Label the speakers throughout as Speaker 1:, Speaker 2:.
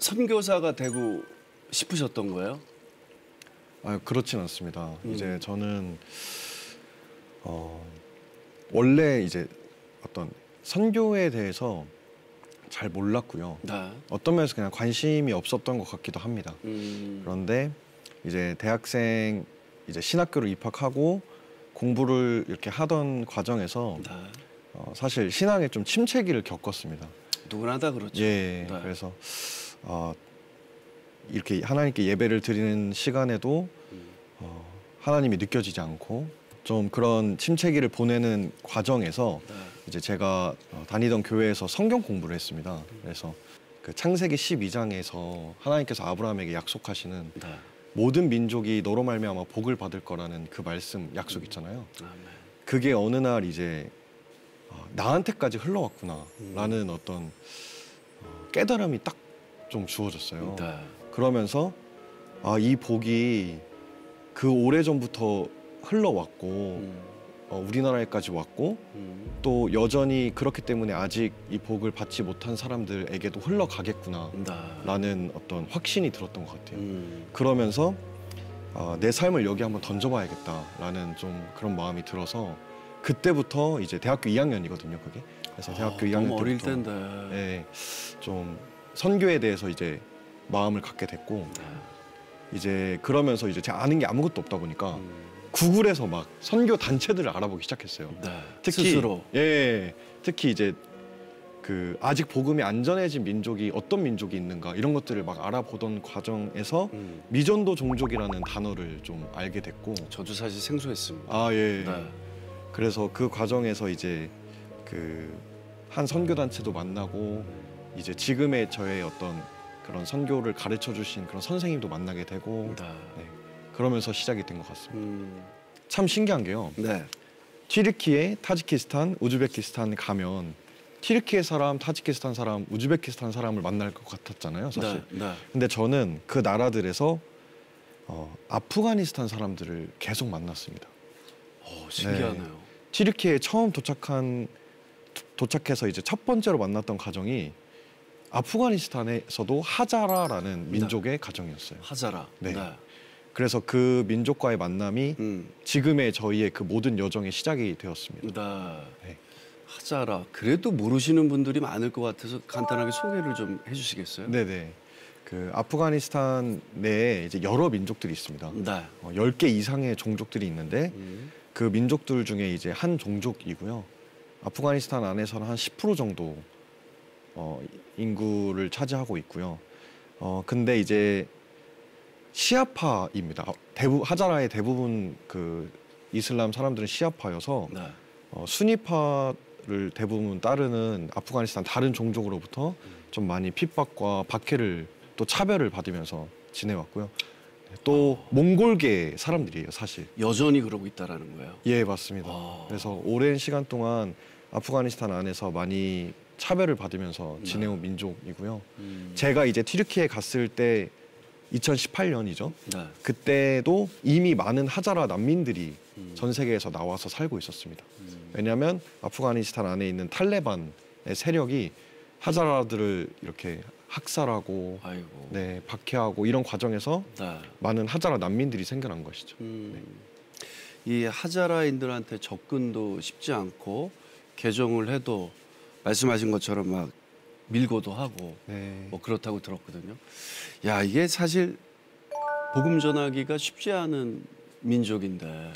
Speaker 1: 선교사가 되고 싶으셨던 거예요?
Speaker 2: 아, 그렇진 않습니다. 이제 저는 원래 이제 어떤 선교에 대해서 잘 몰랐고요.
Speaker 1: 네.
Speaker 2: 어떤 면에서 그냥 관심이 없었던 것 같기도 합니다. 그런데 이제 대학생 이제 신학교를 입학하고 공부를 이렇게 하던 과정에서
Speaker 1: 네.
Speaker 2: 사실 신앙에 좀 침체기를 겪었습니다.
Speaker 1: 누구나 다 그렇죠.
Speaker 2: 예.
Speaker 1: 네.
Speaker 2: 그래서 이렇게 하나님께 예배를 드리는 시간에도 하나님이 느껴지지 않고 좀 그런 침체기를 보내는 과정에서
Speaker 1: 네.
Speaker 2: 이제 제가 다니던 교회에서 성경 공부를 했습니다. 그래서 그 창세기 12장에서 하나님께서 아브라함에게 약속하시는
Speaker 1: 네. 모든
Speaker 2: 모든 민족이 너로 말미암아 복을 받을 거라는 그 말씀 약속 있잖아요.
Speaker 1: 아멘.
Speaker 2: 그게 어느 날 이제 나한테까지 흘러왔구나라는 어떤 깨달음이 딱 좀 주어졌어요.
Speaker 1: 네.
Speaker 2: 그러면서 이 복이 그 오래전부터 흘러왔고 우리나라에까지 왔고 또 여전히 그렇기 때문에 아직 이 복을 받지 못한 사람들에게도 흘러가겠구나라는 어떤 확신이 들었던 것 같아요. 그러면서 내 삶을 여기 한번 던져봐야겠다라는 좀 그런 마음이 들어서 그때부터 이제 대학교 2학년이거든요, 그게. 그래서 대학교 2학년
Speaker 1: 너무 어릴
Speaker 2: 때부터
Speaker 1: 텐데.
Speaker 2: 예, 좀 선교에 대해서 이제 마음을 갖게 됐고 이제 그러면서 이제 제가 아는 게 아무것도 없다 보니까 구글에서 막 선교 단체들을 알아보기 시작했어요.
Speaker 1: 네.
Speaker 2: 특히
Speaker 1: 스스로.
Speaker 2: 예, 특히 이제 그 아직 복음이 안 전해진 민족이 어떤 민족이 있는가 이런 것들을 막 알아보던 과정에서 미전도 종족이라는 단어를 좀 알게 됐고
Speaker 1: 저도 사실 생소했습니다.
Speaker 2: 예.
Speaker 1: 네.
Speaker 2: 그래서 그 과정에서 이제 그 한 선교 단체도 만나고 이제 지금의 저의 어떤 그런 선교를 가르쳐 주신 그런 선생님도 만나게 되고
Speaker 1: 네.
Speaker 2: 네, 그러면서 시작이 된 것 같습니다. 참 신기한 게요.
Speaker 1: 네.
Speaker 2: 튀르키예, 타지키스탄, 우즈베키스탄 가면 튀르키예 사람, 타지키스탄 사람, 우즈베키스탄 사람을 만날 것 같았잖아요, 사실.
Speaker 1: 네. 네.
Speaker 2: 근데 저는 그 나라들에서 아프가니스탄 사람들을 계속 만났습니다.
Speaker 1: 신기하네요.
Speaker 2: 튀르키예에 처음 도착해서 이제 첫 번째로 만났던 가정이 아프가니스탄에서도 하자라라는 민족의 가정이었어요.
Speaker 1: 하자라.
Speaker 2: 네. 그래서 그 민족과의 만남이 지금의 저희의 그 모든 여정의 시작이 되었습니다. 네.
Speaker 1: 하자라. 그래도 모르시는 분들이 많을 것 같아서 간단하게 소개를 좀 해주시겠어요?
Speaker 2: 네네. 그 아프가니스탄 내에 이제 여러 민족들이 있습니다.
Speaker 1: 네.
Speaker 2: 10개 이상의 종족들이 있는데 그 민족들 중에 이제 한 종족이고요. 아프가니스탄 안에서는 한 10% 정도 인구를 차지하고 있고요. 근데 이제 시아파입니다. 하자라의 대부분 그 이슬람 사람들은 시아파여서
Speaker 1: 네.
Speaker 2: 수니파를 대부분 따르는 아프가니스탄 다른 종족으로부터 좀 많이 핍박과 박해를 또 차별을 받으면서 지내왔고요. 또 몽골계 사람들이에요, 사실.
Speaker 1: 여전히 그러고 있다라는 거예요?
Speaker 2: 예, 맞습니다. 그래서 오랜 시간 동안 아프가니스탄 안에서 많이 차별을 받으면서 지내온 민족이고요. 제가 이제 튀르키예 갔을 때 2018년이죠.
Speaker 1: 네.
Speaker 2: 그때도 이미 많은 하자라 난민들이 전 세계에서 나와서 살고 있었습니다. 왜냐하면 아프가니스탄 안에 있는 탈레반의 세력이 하자라들을 이렇게 학살하고 네, 박해하고 이런 과정에서 많은 하자라 난민들이 생겨난 것이죠.
Speaker 1: 이 하자라인들한테 접근도 쉽지 않고 개종을 해도 말씀하신 것처럼 막 밀고도 하고 뭐 그렇다고 들었거든요. 야, 이게 사실 복음 전하기가 쉽지 않은 민족인데.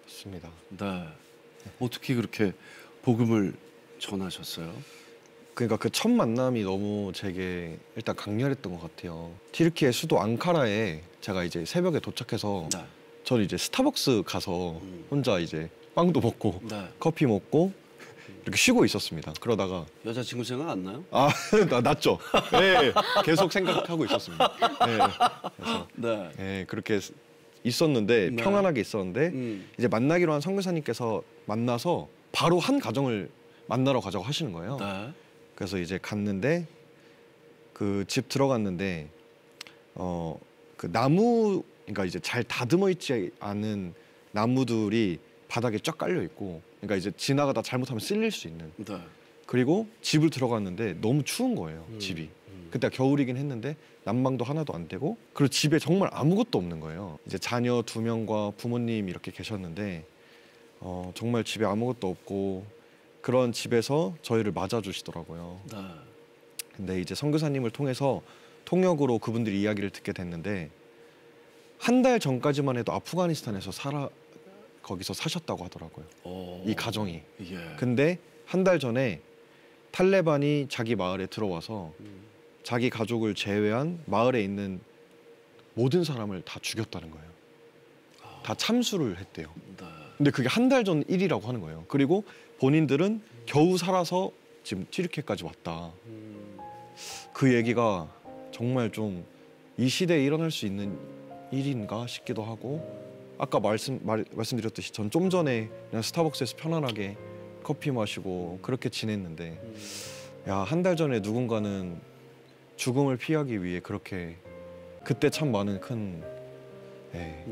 Speaker 2: 맞습니다.
Speaker 1: 네. 어떻게 그렇게 복음을 전하셨어요?
Speaker 2: 그러니까 그 첫 만남이 너무 제게 일단 강렬했던 것 같아요. 튀르키예 수도 앙카라에 제가 이제 새벽에 도착해서 저는 이제 스타벅스 가서 혼자 이제 빵도 먹고 커피 먹고 이렇게 쉬고 있었습니다. 그러다가
Speaker 1: 여자친구 생각 안 나요?
Speaker 2: 났죠. 네, 계속 생각하고 있었습니다. 네, 그래서 그렇게 있었는데 평안하게 있었는데 이제 만나기로 한 선교사님께서 만나서 바로 한 가정을 만나러 가자고 하시는 거예요. 그래서 이제 갔는데 그 집 들어갔는데 그 나무, 그러니까 이제 잘 다듬어 있지 않은 나무들이 바닥에 쫙 깔려 있고, 그러니까 이제 지나가다 잘못하면 쓸릴 수 있는. 그리고 집을 들어갔는데 너무 추운 거예요, 집이. 그때 겨울이긴 했는데 난방도 하나도 안 되고 그리고 집에 정말 아무것도 없는 거예요. 이제 자녀 2명과 부모님 이렇게 계셨는데 정말 집에 아무것도 없고 그런 집에서 저희를 맞아주시더라고요.
Speaker 1: 네.
Speaker 2: 근데 이제 선교사님을 통해서 통역으로 그분들이 이야기를 듣게 됐는데 한 달 전까지만 해도 아프가니스탄에서 거기서 사셨다고 하더라고요. 이 가정이.
Speaker 1: 예.
Speaker 2: 근데 한 달 전에 탈레반이 자기 마을에 들어와서 자기 가족을 제외한 마을에 있는 모든 사람을 다 죽였다는 거예요. 다 참수를 했대요.
Speaker 1: 네.
Speaker 2: 근데 그게 한 달 전 일이라고 하는 거예요. 그리고 본인들은 겨우 살아서 지금 튀르키예까지 왔다. 그 얘기가 정말 좀 이 시대에 일어날 수 있는 일인가 싶기도 하고 아까 말씀드렸듯이 전 좀 전에 그냥 스타벅스에서 편안하게 커피 마시고 그렇게 지냈는데 야, 한 달 전에 누군가는 죽음을 피하기 위해 그렇게 그때 참 많은 큰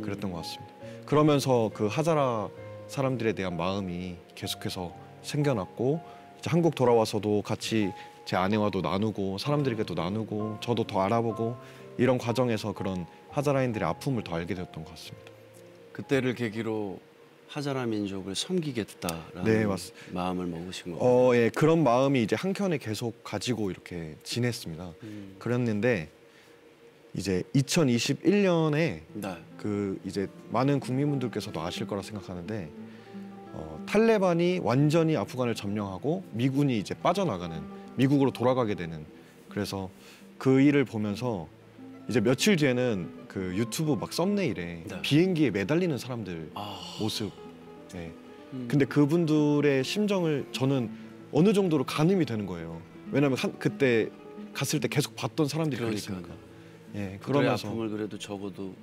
Speaker 2: 그랬던 것 같습니다. 그러면서 그 하자라 사람들에 대한 마음이 계속해서 생겨났고 이제 한국 돌아와서도 같이 제 아내와도 나누고 사람들에게도 나누고 저도 더 알아보고 이런 과정에서 그런 하자라인들의 아픔을 더 알게 되었던 것 같습니다.
Speaker 1: 그때를 계기로 하자라 민족을 섬기겠다라는
Speaker 2: 네,
Speaker 1: 마음을 먹으신 거예요.
Speaker 2: 예, 그런 마음이 이제 한켠에 계속 가지고 이렇게 지냈습니다. 그랬는데 이제 2021년에
Speaker 1: 네.
Speaker 2: 그 이제 많은 국민분들께서도 아실 거라 생각하는데 탈레반이 완전히 아프간을 점령하고 미군이 이제 빠져나가는 미국으로 돌아가게 되는 그래서 그 일을 보면서 이제 며칠 뒤에는 그 유튜브 막 썸네일에
Speaker 1: 네.
Speaker 2: 비행기에 매달리는 사람들 모습. 예. 근데 그분들의 심정을 저는 어느 정도로 가늠이 되는 거예요. 왜냐하면 그때 갔을 때 계속 봤던 사람들이 그러니까. 예, 그러면서
Speaker 1: 아픔을 그래도 적어도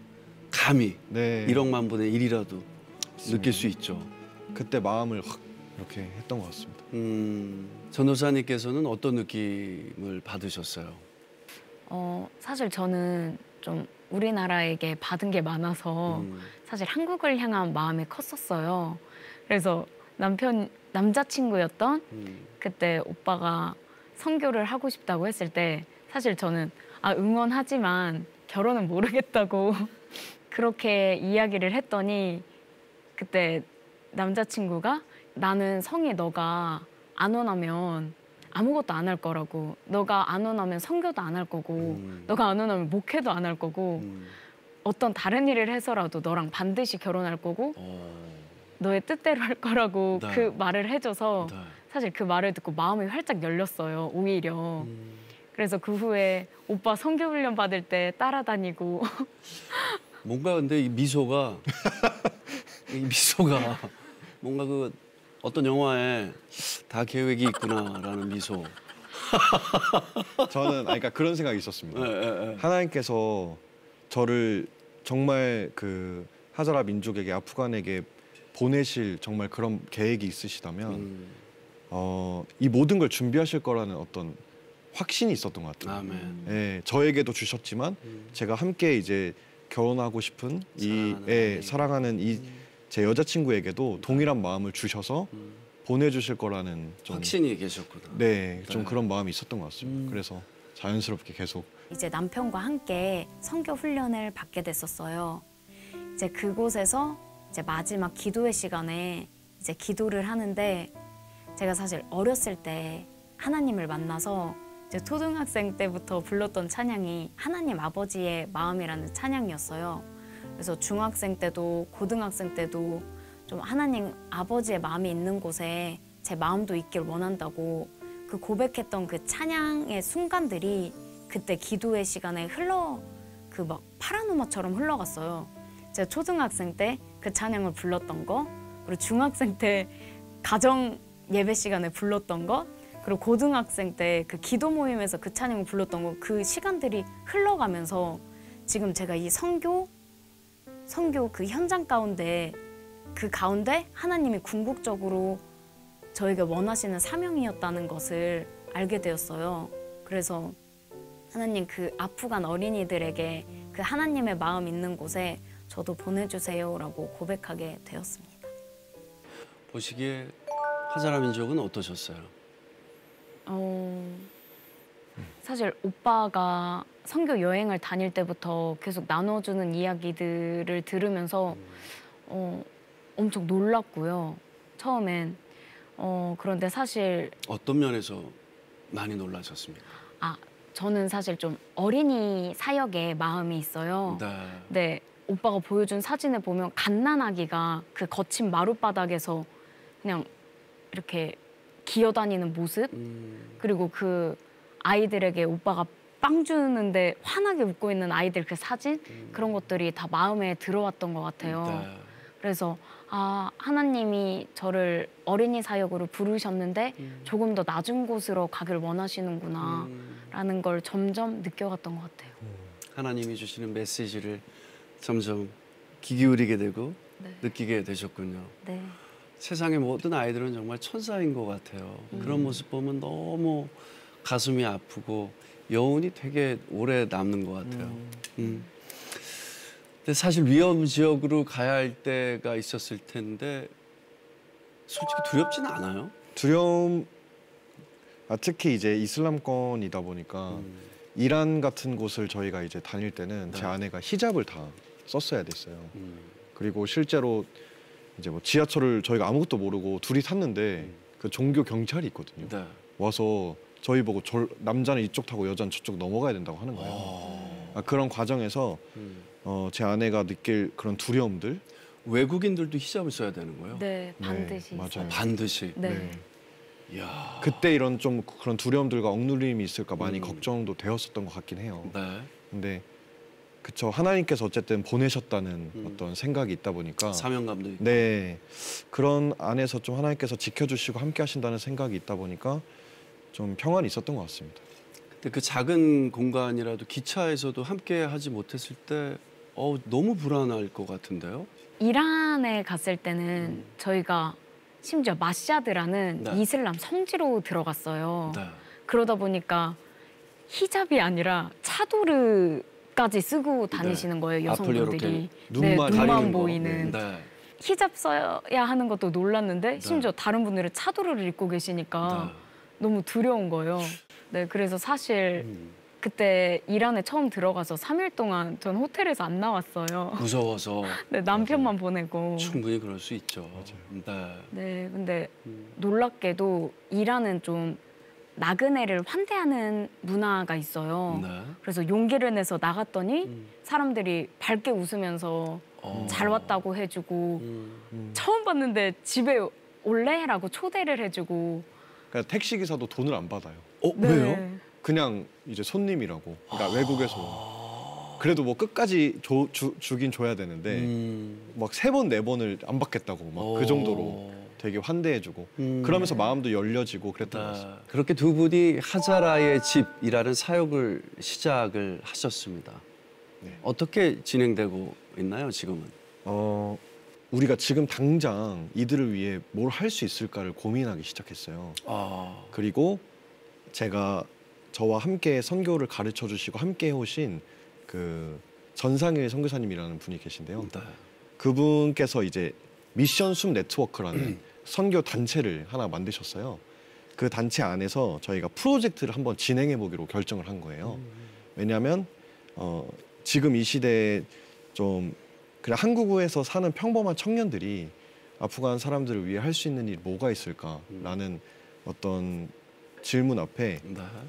Speaker 1: 감히
Speaker 2: 네.
Speaker 1: 1억만 분의 1이라도 느낄 수 있죠.
Speaker 2: 그때 마음을 확 이렇게 했던 것 같습니다.
Speaker 1: 전도사님께서는 어떤 느낌을 받으셨어요?
Speaker 3: 사실 저는 좀 우리나라에게 받은 게 많아서 사실 한국을 향한 마음이 컸었어요. 그래서 남자친구였던 그때 오빠가 선교를 하고 싶다고 했을 때 사실 저는 응원하지만 결혼은 모르겠다고 그렇게 이야기를 했더니 그때 남자친구가 나는 성에 너가 안 원하면 아무것도 안 할 거라고 너가 안 원하면 선교도 안 할 거고 너가 안 원하면 목회도 안 할 거고 어떤 다른 일을 해서라도 너랑 반드시 결혼할 거고 너의 뜻대로 할 거라고
Speaker 1: 네.
Speaker 3: 그 말을 해줘서
Speaker 1: 네.
Speaker 3: 사실 그 말을 듣고 마음이 활짝 열렸어요. 오히려. 그래서 그 후에 오빠 선교 훈련 받을 때 따라다니고
Speaker 1: 뭔가 근데 이 미소가 뭔가 그 어떤 영화에 다 계획이 있구나라는 미소.
Speaker 2: 저는 그러니까 그런 생각이 있었습니다.
Speaker 1: 네.
Speaker 2: 하나님께서 저를 정말 그 하자라 민족에게 아프간에게 보내실 정말 그런 계획이 있으시다면 이 모든 걸 준비하실 거라는 어떤 확신이 있었던 것 같아요.
Speaker 1: 아멘.
Speaker 2: 예, 저에게도 주셨지만 제가 함께 이제 결혼하고 싶은 사랑하는 이 제 여자친구에게도 동일한 마음을 주셔서 보내주실 거라는 좀
Speaker 1: 확신이 계셨구나.
Speaker 2: 네, 좀 그런 마음이 있었던 것 같습니다. 그래서 자연스럽게 계속
Speaker 3: 이제 남편과 함께 선교 훈련을 받게 됐었어요. 이제 그곳에서 이제 마지막 기도회 시간에 이제 기도를 하는데 제가 사실 어렸을 때 하나님을 만나서 이제 초등학생 때부터 불렀던 찬양이 하나님 아버지의 마음이라는 찬양이었어요. 그래서 중학생 때도 고등학생 때도 좀 하나님 아버지의 마음이 있는 곳에 제 마음도 있길 원한다고 그 고백했던 그 찬양의 순간들이 그때 기도의 시간에 그 막 파란 음악처럼 흘러갔어요. 제가 초등학생 때 그 찬양을 불렀던 거, 그리고 중학생 때 가정 예배 시간에 불렀던 거, 그리고 고등학생 때 그 기도 모임에서 그 찬양을 불렀던 거, 그 시간들이 흘러가면서 지금 제가 이 선교 그 현장 가운데 그 가운데 하나님이 궁극적으로 저에게 원하시는 사명이었다는 것을 알게 되었어요. 그래서 하나님 그 아프간 어린이들에게 그 하나님의 마음 있는 곳에 저도 보내주세요라고 고백하게 되었습니다.
Speaker 1: 보시기에 하자라 민족은 어떠셨어요?
Speaker 3: 사실 오빠가 선교 여행을 다닐 때부터 계속 나눠주는 이야기들을 들으면서 엄청 놀랐고요. 처음엔. 그런데 사실
Speaker 1: 어떤 면에서 많이 놀라셨습니까?
Speaker 3: 저는 사실 좀 어린이 사역에 마음이 있어요. 네. 오빠가 보여준 사진을 보면 갓난아기가 그 거친 마룻바닥에서 그냥 이렇게 기어다니는 모습, 그리고 그 아이들에게 오빠가 빵 주는데 환하게 웃고 있는 아이들 그 사진, 그런 것들이 다 마음에 들어왔던 것 같아요. 그래서 하나님이 저를 어린이 사역으로 부르셨는데 조금 더 낮은 곳으로 가길 원하시는구나 라는 걸 점점 느껴갔던 것 같아요.
Speaker 1: 하나님이 주시는 메시지를 점점 귀 기울이게 되고
Speaker 3: 네.
Speaker 1: 느끼게 되셨군요.
Speaker 3: 네.
Speaker 1: 세상의 모든 아이들은 정말 천사인 것 같아요. 그런 모습 보면 너무 가슴이 아프고 여운이 되게 오래 남는 것 같아요. 근데 사실 위험 지역으로 가야 할 때가 있었을 텐데 솔직히 두렵지는 않아요?
Speaker 2: 두려움, 특히 이제 이슬람권이다 보니까 이란 같은 곳을 저희가 이제 다닐 때는 제 아내가 히잡을 다 썼어야 됐어요. 그리고 실제로 이제 뭐 지하철을 저희가 아무것도 모르고 둘이 탔는데 그 종교 경찰이 있거든요. 와서 저희 보고 남자는 이쪽 타고 여자는 저쪽 넘어가야 된다고 하는 거예요. 그런 과정에서 제 아내가 느낄 그런 두려움들.
Speaker 1: 외국인들도 히잡을 써야 되는 거예요?
Speaker 3: 네, 반드시.
Speaker 2: 네, 맞아요.
Speaker 1: 반드시.
Speaker 3: 네.
Speaker 1: 이야.
Speaker 2: 그때 이런 좀 그런 두려움들과 억눌림이 있을까 많이 걱정도 되었었던 것 같긴 해요.
Speaker 1: 네.
Speaker 2: 근데 그쵸, 하나님께서 어쨌든 보내셨다는 어떤 생각이 있다 보니까
Speaker 1: 사명감도 있고.
Speaker 2: 네, 그런 안에서 좀 하나님께서 지켜주시고 함께 하신다는 생각이 있다 보니까 좀 평안이 있었던 것 같습니다.
Speaker 1: 근데 그 작은 공간이라도 기차에서도 함께 하지 못했을 때 너무 불안할 것 같은데요?
Speaker 3: 이란에 갔을 때는 저희가 심지어 마샤드라는
Speaker 1: 네.
Speaker 3: 이슬람 성지로 들어갔어요.
Speaker 1: 네.
Speaker 3: 그러다 보니까 히잡이 아니라 차도르까지 쓰고 다니시는 거예요,
Speaker 1: 앞을 이렇게
Speaker 3: 여성분들이.
Speaker 2: 눈만
Speaker 3: 눈만
Speaker 1: 가리는 거.
Speaker 3: 보이는.
Speaker 1: 네.
Speaker 3: 히잡 써야 하는 것도 놀랐는데 심지어 다른 분들은 차도르를 입고 계시니까 너무 두려운 거예요. 네, 그래서 사실 그때 이란에 처음 들어가서 3일 동안 전 호텔에서 안 나왔어요.
Speaker 1: 무서워서.
Speaker 3: 네, 남편만 보내고.
Speaker 1: 충분히 그럴 수 있죠. 네.
Speaker 3: 네, 근데 놀랍게도 이란은 좀 나그네를 환대하는 문화가 있어요.
Speaker 1: 네.
Speaker 3: 그래서 용기를 내서 나갔더니 사람들이 밝게 웃으면서 잘 왔다고 해주고 처음 봤는데 집에 올래? 라고 초대를 해주고.
Speaker 2: 그러니까 택시 기사도 돈을 안 받아요.
Speaker 3: 네.
Speaker 1: 왜요?
Speaker 2: 그냥 이제 손님이라고. 그러니까 외국에서. 그래도 뭐 끝까지 주긴 줘야 되는데 막 3번, 4번을 안 받겠다고 막 그 정도로 되게 환대해주고 그러면서 마음도 열려지고 그랬던 것 같습니다.
Speaker 1: 그렇게 두 분이 하자라의 집이라는 사역을 시작을 하셨습니다.
Speaker 2: 네.
Speaker 1: 어떻게 진행되고 있나요, 지금은?
Speaker 2: 우리가 지금 당장 이들을 위해 뭘 할 수 있을까를 고민하기 시작했어요. 그리고 제가 저와 함께 선교를 가르쳐 주시고 함께 해오신 그 전상일 선교사님이라는 분이 계신데요.
Speaker 1: 네.
Speaker 2: 그분께서 이제 미션 숲 네트워크라는 선교 단체를 하나 만드셨어요. 그 단체 안에서 저희가 프로젝트를 한번 진행해 보기로 결정을 한 거예요. 왜냐하면 지금 이 시대에 좀 그냥 한국에서 사는 평범한 청년들이 아프간 사람들을 위해 할 수 있는 일이 뭐가 있을까라는 어떤 질문 앞에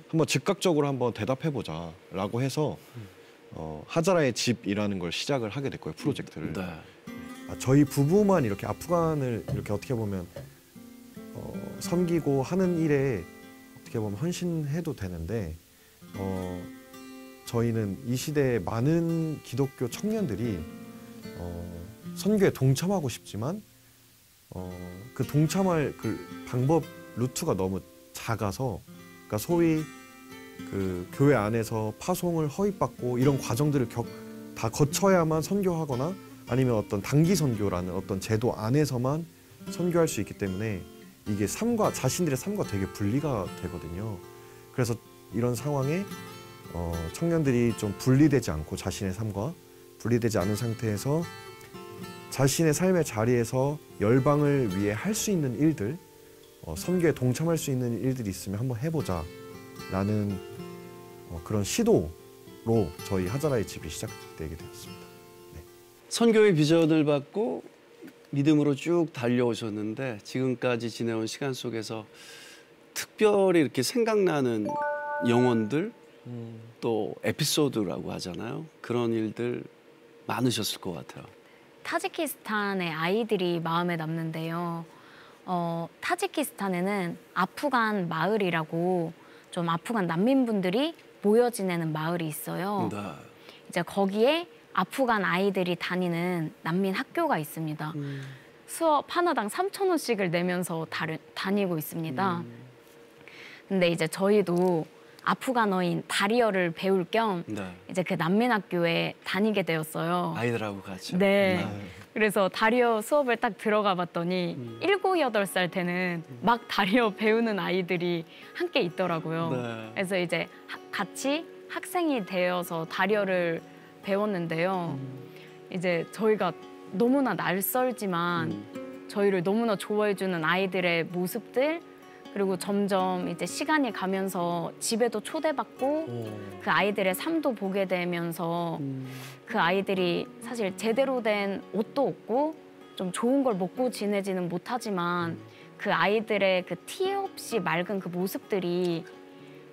Speaker 2: 한번 즉각적으로 한번 대답해보자라고 해서 하자라의 집이라는 걸 시작을 하게 됐고요, 프로젝트를.
Speaker 1: 네.
Speaker 2: 저희 부부만 이렇게 아프간을 이렇게 어떻게 보면 섬기고 하는 일에 어떻게 보면 헌신해도 되는데 저희는 이 시대에 많은 기독교 청년들이 선교에 동참하고 싶지만 그 동참할 그 방법 루트가 너무 작아서, 그러니까 소위 그 교회 안에서 파송을 허위받고 이런 과정들을 다 거쳐야만 선교하거나 아니면 어떤 단기 선교라는 어떤 제도 안에서만 선교할 수 있기 때문에 이게 자신들의 삶과 되게 분리가 되거든요. 그래서 이런 상황에 청년들이 좀 분리되지 않고 자신의 삶과 분리되지 않은 상태에서 자신의 삶의 자리에서 열방을 위해 할 수 있는 일들, 선교에 동참할 수 있는 일들이 있으면 한번 해보자라는 그런 시도로 저희 하자라의 집이 시작되게 되었습니다. 네.
Speaker 1: 선교의 비전을 받고 믿음으로 쭉 달려오셨는데 지금까지 지내온 시간 속에서 특별히 이렇게 생각나는 영혼들 또 에피소드라고 하잖아요. 그런 일들 많으셨을 것 같아요.
Speaker 3: 타지키스탄의 아이들이 마음에 남는데요. 타지키스탄에는 아프간 마을이라고 좀 아프간 난민분들이 모여 지내는 마을이 있어요.
Speaker 1: 네.
Speaker 3: 이제 거기에 아프간 아이들이 다니는 난민 학교가 있습니다. 수업 하나당 3,000원씩을 내면서 다니고 있습니다. 근데 이제 저희도 아프간어인 다리어를 배울 겸
Speaker 1: 네.
Speaker 3: 이제 그 난민 학교에 다니게 되었어요.
Speaker 1: 아이들하고 같이.
Speaker 3: 네. 그래서 다리어 수업을 딱 들어가 봤더니 7, 8살 되는 막 다리어 배우는 아이들이 함께 있더라고요.
Speaker 1: 네.
Speaker 3: 그래서 이제 같이 학생이 되어서 다리어를 배웠는데요. 이제 저희가 너무나 낯설지만 저희를 너무나 좋아해주는 아이들의 모습들, 그리고 점점 이제 시간이 가면서 집에도 초대받고 그 아이들의 삶도 보게 되면서 그 아이들이 사실 제대로 된 옷도 없고 좀 좋은 걸 먹고 지내지는 못하지만 그 아이들의 그 티 없이 맑은 그 모습들이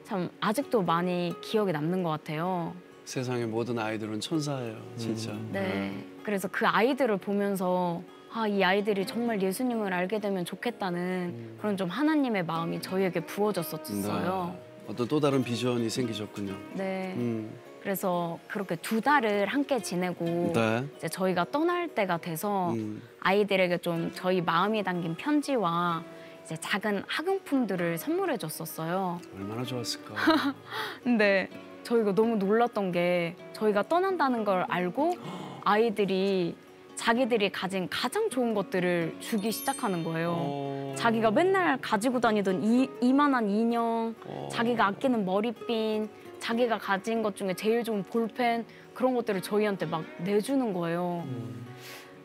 Speaker 3: 참 아직도 많이 기억에 남는 것 같아요.
Speaker 1: 세상의 모든 아이들은 천사예요, 진짜.
Speaker 3: 네. 그래서 그 아이들을 보면서 이 아이들이 정말 예수님을 알게 되면 좋겠다는 그런 좀 하나님의 마음이 저희에게 부어졌었어요.
Speaker 1: 네. 어떤 또 다른 비전이 생기셨군요.
Speaker 3: 네. 그래서 그렇게 2달을 함께 지내고
Speaker 1: 네.
Speaker 3: 이제 저희가 떠날 때가 돼서 아이들에게 좀 저희 마음이 담긴 편지와 이제 작은 학용품들을 선물해 줬었어요.
Speaker 1: 얼마나 좋았을까.
Speaker 3: 근데 저희가 너무 놀랐던 게 저희가 떠난다는 걸 알고 아이들이 자기들이 가진 가장 좋은 것들을 주기 시작하는 거예요. 자기가 맨날 가지고 다니던 이만한 인형, 자기가 아끼는 머리핀, 자기가 가진 것 중에 제일 좋은 볼펜, 그런 것들을 저희한테 막 내주는 거예요.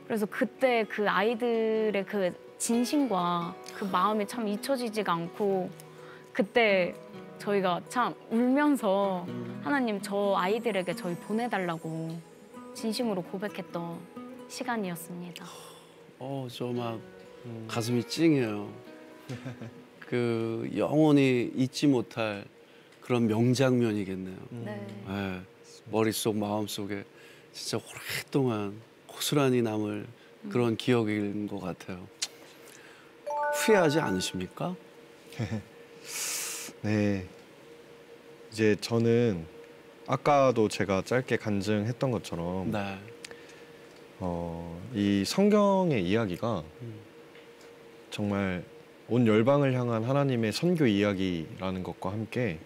Speaker 3: 그래서 그때 그 아이들의 그 진심과 그 마음이 참 잊혀지지가 않고 그때 저희가 참 울면서 하나님 저 아이들에게 저희 보내달라고 진심으로 고백했던 시간이었습니다.
Speaker 1: 저 막 가슴이 찡해요. 그 영원히 잊지 못할 그런 명장면이겠네요.
Speaker 3: 네.
Speaker 1: 네. 머릿속 마음속에 진짜 오랫동안 고스란히 남을 그런 기억인 것 같아요. 후회하지 않으십니까?
Speaker 2: 네. 이제 저는 아까도 제가 짧게 간증했던 것처럼
Speaker 1: 네.
Speaker 2: 이 성경의 이야기가 정말 온 열방을 향한 하나님의 선교 이야기라는 것과 함께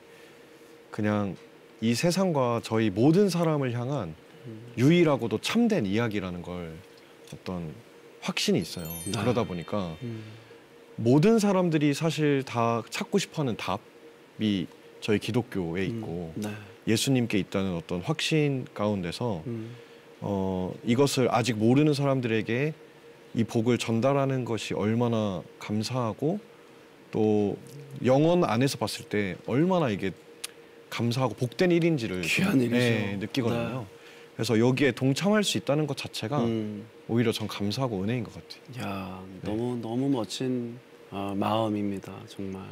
Speaker 2: 그냥 이 세상과 저희 모든 사람을 향한 유일하고도 참된 이야기라는 걸 어떤 확신이 있어요.
Speaker 1: 네.
Speaker 2: 그러다 보니까 모든 사람들이 사실 다 찾고 싶어하는 답이 저희 기독교에 있고
Speaker 1: 네.
Speaker 2: 예수님께 있다는 어떤 확신 가운데서 이것을 아직 모르는 사람들에게 이 복을 전달하는 것이 얼마나 감사하고 또 영혼 안에서 봤을 때 얼마나 이게 감사하고 복된 일인지를
Speaker 1: 귀한 일이죠.
Speaker 2: 네, 느끼거든요.
Speaker 1: 네.
Speaker 2: 그래서 여기에 동참할 수 있다는 것 자체가 오히려 전 감사하고 은혜인 것 같아요.
Speaker 1: 야,
Speaker 2: 네.
Speaker 1: 너무 멋진 마음입니다, 정말.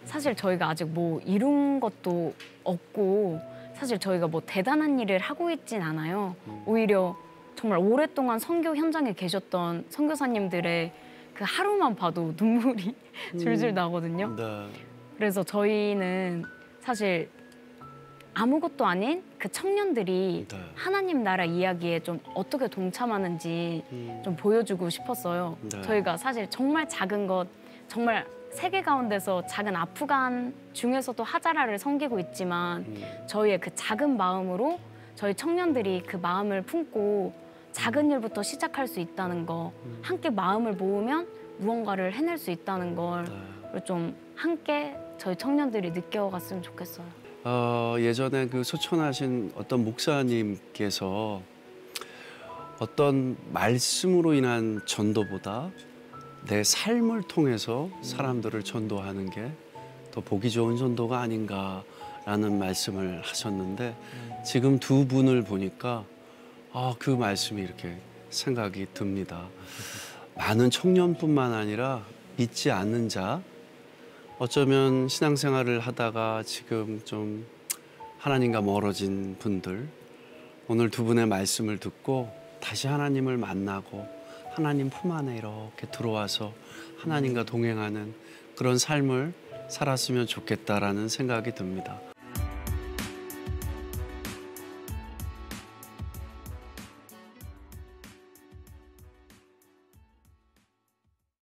Speaker 3: 사실 저희가 아직 뭐 이룬 것도 없고 사실 저희가 뭐 대단한 일을 하고 있진 않아요. 오히려 정말 오랫동안 선교 현장에 계셨던 선교사님들의 그 하루만 봐도 눈물이 줄줄 나거든요.
Speaker 1: 네.
Speaker 3: 그래서 저희는 사실 아무것도 아닌 그 청년들이
Speaker 1: 네.
Speaker 3: 하나님 나라 이야기에 좀 어떻게 동참하는지 좀 보여주고 싶었어요.
Speaker 1: 네.
Speaker 3: 저희가 사실 정말 작은 것, 정말 세계 가운데서 작은 아프간 중에서도 하자라를 섬기고 있지만 저희의 그 작은 마음으로 저희 청년들이 그 마음을 품고 작은 일부터 시작할 수 있다는 거, 함께 마음을 모으면 무언가를 해낼 수 있다는 걸 좀 함께 저희 청년들이 느껴갔으면 좋겠어요.
Speaker 1: 예전에 그 소천하신 어떤 목사님께서 어떤 말씀으로 인한 전도보다 내 삶을 통해서 사람들을 전도하는 게 더 보기 좋은 전도가 아닌가 라는 말씀을 하셨는데 지금 두 분을 보니까 그 말씀이 이렇게 생각이 듭니다. 많은 청년뿐만 아니라 믿지 않는 자, 어쩌면 신앙생활을 하다가 지금 좀 하나님과 멀어진 분들, 오늘 두 분의 말씀을 듣고 다시 하나님을 만나고 하나님 품 안에 이렇게 들어와서 하나님과 동행하는 그런 삶을 살았으면 좋겠다라는 생각이 듭니다.